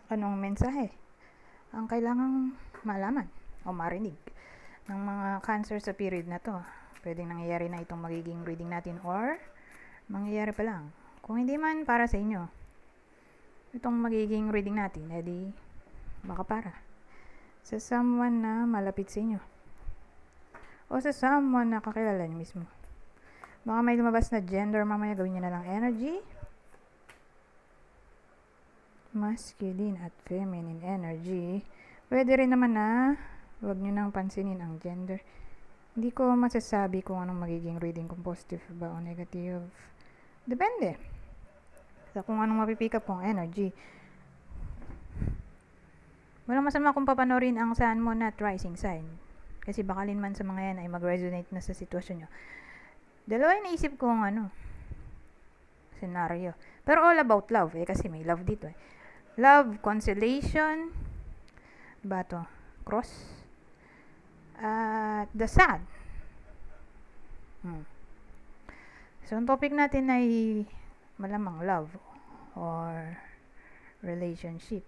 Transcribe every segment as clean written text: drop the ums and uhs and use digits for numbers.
anong mensahe ang kailangang malaman o marinig ng mga Cancer sa period na to. Pwedeng nangyayari na itong magiging reading natin or mangyayari pa lang. Kung hindi man para sa inyo itong magiging reading natin, edi baka para sa someone na malapit sa inyo o sa someone na kakilala niyo mismo. Baka may lumabas na gender mamaya, gawin niyo na lang energy. Masculine at feminine energy. Pwede rin naman na huwag niyo nang pansinin ang gender. Hindi ko masasabi kung anong magiging reading, kung positive ba o negative. Depende sa kung anong mapipick up kong energy. Walang masama kung papanorin ang Sun, Moon at Rising sign. Kasi baka man sa mga yan ay mag-resonate na sa sitwasyon nyo. Dalawa yung naisip kong scenario. Pero all about love kasi may love dito Love, consolation, bato, cross, at the Sun. So, ang topic natin ay malamang love or relationship.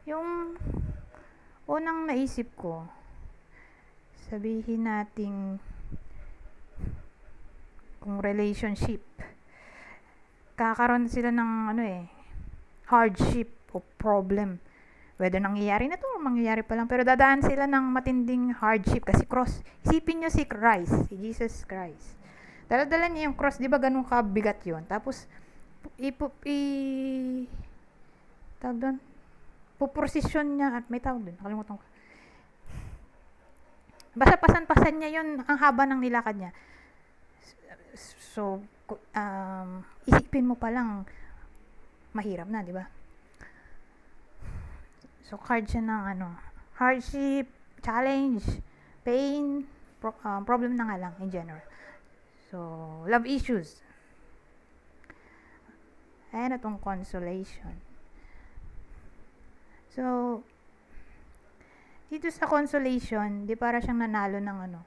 Yung unang naisip ko, sabihin nating kung relationship, kakaroon sila ng hardship o problem. Whether nangyayari na to o mangyayari pa lang, pero dadaan sila ng matinding hardship kasi cross. Isipin nyo si Christ, si Jesus Christ. Dala-dala niya yung cross, di ba ganun kabigat yun? Tapos, tawag doon, puprosisyon niya at may tawag doon, nakalimutan ko. Basta pasan-pasan niya yun, ang haba ng nilakad niya. So, isipin mo pa lang, mahirap na, di ba? So, card siya ng hardship, challenge, pain, problem na nga lang in general. So, love issues. Ayan na tong consolation. So, dito sa consolation, di para siyang nanalo ng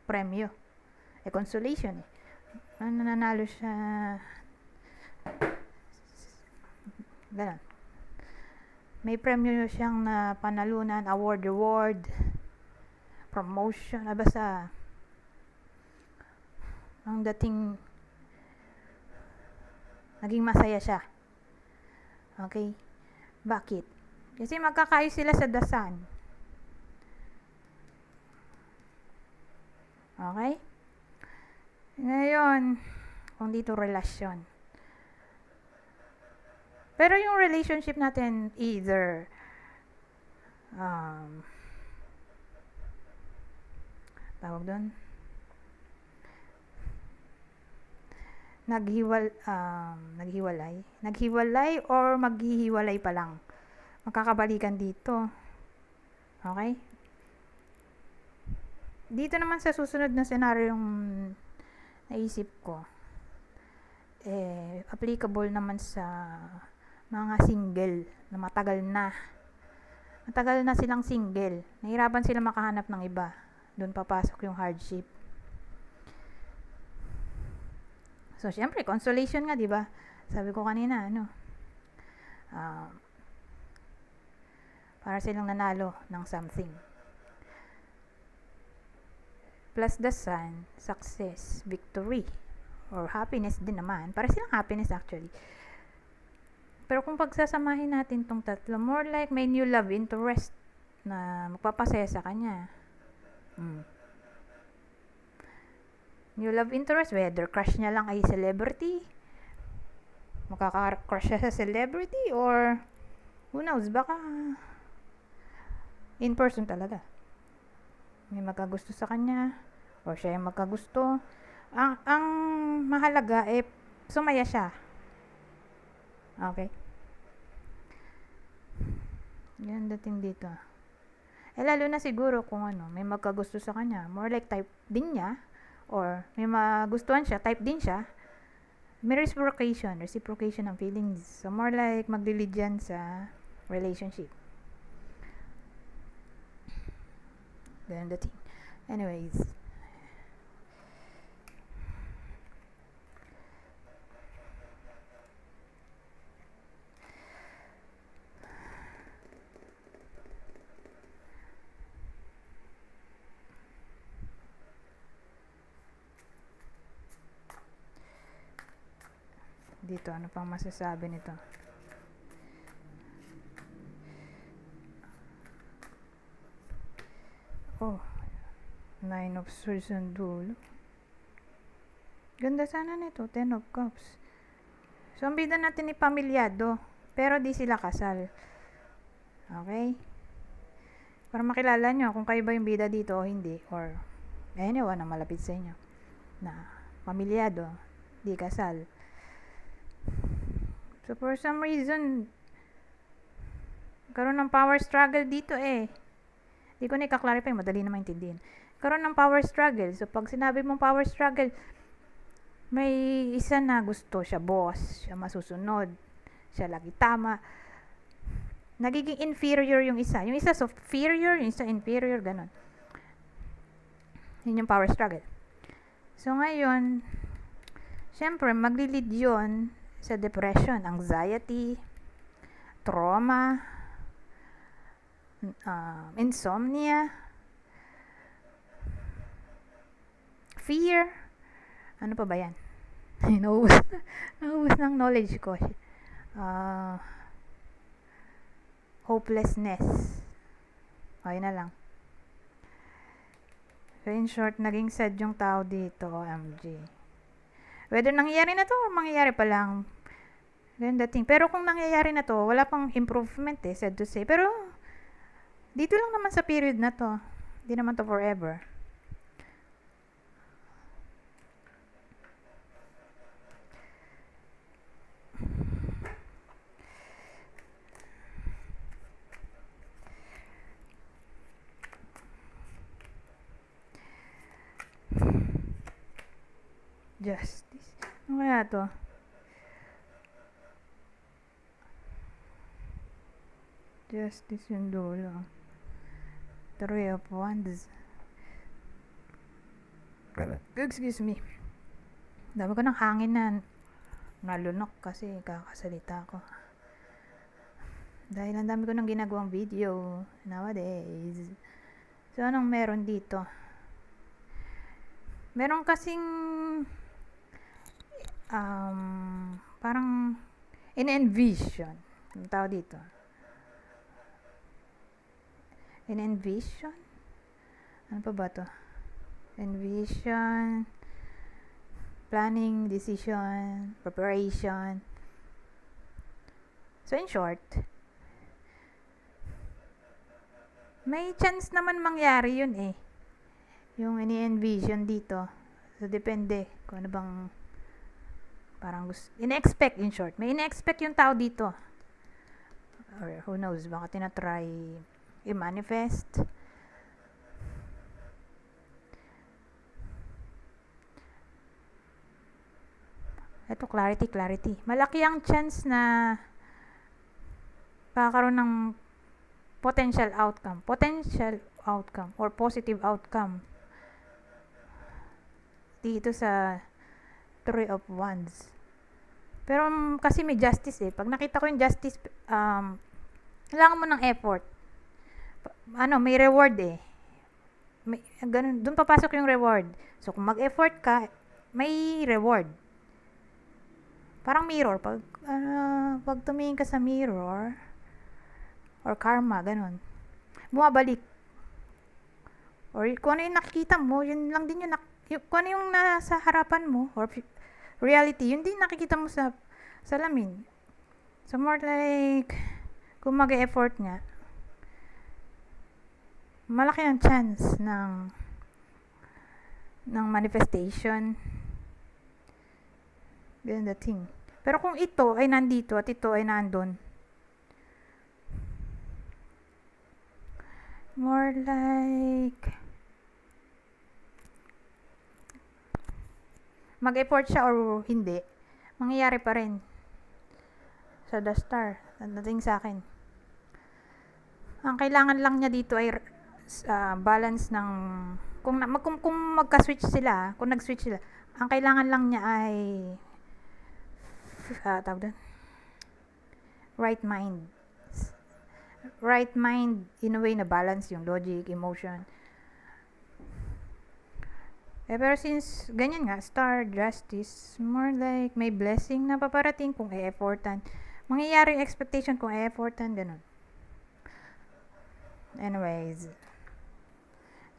premyo. Consolation nanalo siya ganun. May premyo siyang na panalunan, award, promotion, basta ang dating naging masaya siya. Okay? Bakit? Kasi magkakaayos sila sa The Sun. Okay? Ngayon, kung dito relasyon. Pero yung relationship natin, either tawag doon, naghiwalay or maghihiwalay pa lang. Magkakabalikan dito. Okay? Dito naman sa susunod na senaryo yung naisip ko, applicable naman sa mga single na matagal na silang single. Nahirapan sila makahanap ng iba. Doon papasok yung hardship. So, syempre, consolation nga, di ba? Sabi ko kanina, para silang nanalo ng something. Plus the Sun, success, victory, or happiness din naman. Para silang happiness actually. Pero kung pagsasamahin natin tong tatlo, more like may new love interest na magpapasaya sa kanya. New love interest, whether crush niya lang ay celebrity, makaka-crush siya sa celebrity, or who knows, baka in person talaga. May magkagusto sa kanya, or siya yung magkagusto. Ang mahalaga, sumaya siya. Okay? Yan dating dito. Lalo na siguro kung may magkagusto sa kanya. More like type din niya, or may magustuhan siya, type din siya. May reciprocation ng feelings. So, more like maglilid yan sa relationship. Ganun dating. Anyways. Dito, ano pang masasabi nito? Oh, 9 of Swords ang dulo. Ganda sana nito, 10 of Cups. So, ang bida natin ni pamilyado, pero di sila kasal. Okay? Para makilala nyo kung kayo ba yung bida dito o hindi, or anyone na malapit sa inyo na pamilyado, di kasal. So, for some reason, karoon ng power struggle dito eh. Di ko na ika-clarify, madali na maintindihan. Karoon ng power struggle. So, pag sinabi mong power struggle, may isa na gusto siya boss, siya masusunod, siya lagi tama. Nagiging inferior yung isa. Yung isa superior, yung isa inferior, ganun. Yun yung power struggle. So, ngayon, syempre, magli-lead yun sa depression, anxiety, trauma, insomnia, fear. Ano pa ba yan? Nauubos ng knowledge ko. Hopelessness. Okay na lang. So, in short, naging sad yung tao dito, OMG. Whether nangyayari na to or mangyayari pa lang, ganda thing. Pero kung nangyayari na to, wala pang improvement eh, sad to say. Pero, dito lang naman sa period na to. Hindi naman to forever. Justice. Ano kaya to? Justice yung dulo. Three of Wands. Excuse me. Dami ko ng hangin na nalunok kasi kakasalita ko. Dahil ang dami ko ng ginagawang video nowadays. So, anong meron dito? Meron kasing parang in-envision. Ang tao dito. In-envision? Ano pa ba to? Envision, planning, decision, preparation. So, in short, may chance naman mangyari yun eh. Yung ini-envision dito. So, depende kung ano bang parang gusto. In-expect, in short. May in-expect yung tao dito. Or who knows, baka tinatry i-manifest. Ito, clarity. Malaki ang chance na kakaroon ng potential outcome or positive outcome dito sa Three of Wands. Pero kasi may justice eh. Pag nakita ko yung justice, kailangan mo ng effort. May reward eh. Ganun, doon papasok yung reward. So, kung mag-effort ka, may reward. Parang mirror. Pag tumingin ka sa mirror, or karma, ganun, bumabalik. Or kung ano yung nakikita mo, yun lang din kung ano yung nasa harapan mo, or reality, yun din nakikita mo sa salamin. So, more like, kung mag-effort nga, malaki ang chance ng manifestation. Ganun the thing. Pero kung ito ay nandito at ito ay nandun, more like mag-effort siya or hindi, mangyayari pa rin sa the star. Dating sa akin. Ang kailangan lang niya dito ay balance ng kung magka-switch sila, kung nag-switch sila, ang kailangan lang niya ay right mind. Right mind in a way na balance yung logic, emotion. Pero since ganyan nga, star, justice, more like may blessing na paparating kung e-effortan. Mangyayari yung expectation kung e-effortan, ganun. Anyways.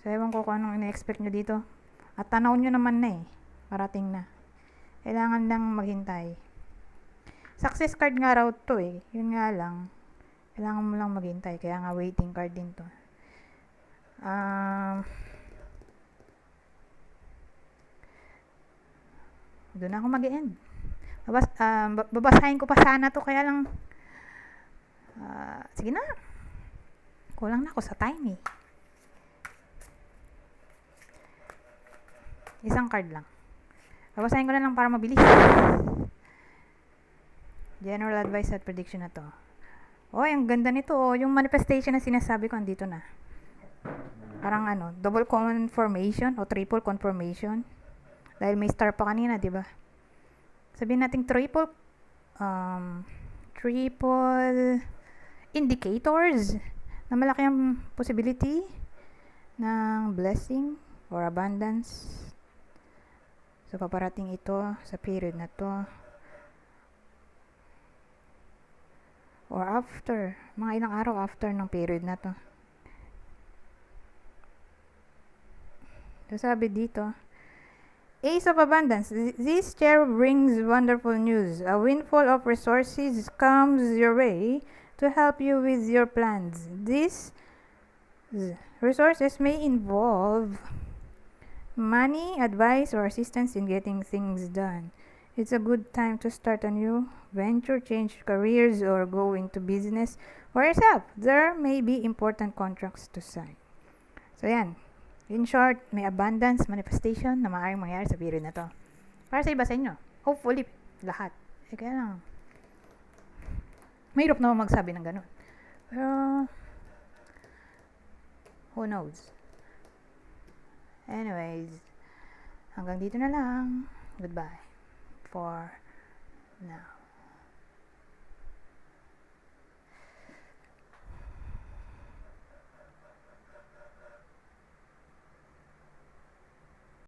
So, ewan ko kung anong ina-expect nyo dito. At tanaw nyo naman na eh. Parating na. Kailangan lang maghintay. Success card nga raw to eh. Yun nga lang. Kailangan mo lang maghintay. Kaya nga waiting card din to. Doon ako mag-end. Babasahin ko pa sana to. Kaya lang, sige na. Kulang na ako sa time eh. Isang card lang. Babasahin ko na lang para mabilis. General advice at prediction na to. Oh, ang ganda nito. Oh. Yung manifestation na sinasabi ko, andito na. Parang double confirmation o triple confirmation. Dahil may star pa kanina, di ba? Sabihin natin triple indicators na malaki ang possibility ng blessing or abundance. So, paparating ito sa period na to. Or after, mga ilang araw after ng period na to. So, sabi dito, Ace of Abundance. This cherub brings wonderful news. A windfall of resources comes your way to help you with your plans. These resources may involve money, advice, or assistance in getting things done. It's a good time to start a new venture, change careers, or go into business for yourself. There may be important contracts to sign. So, yan. In short, may abundance, manifestation na maaaring mangyari sa period na to. Para sa iba sa inyo. Hopefully, lahat. Kaya lang, mahirap naman magsabi ng ganun. Pero, who knows? Anyways, hanggang dito na lang. Goodbye for now.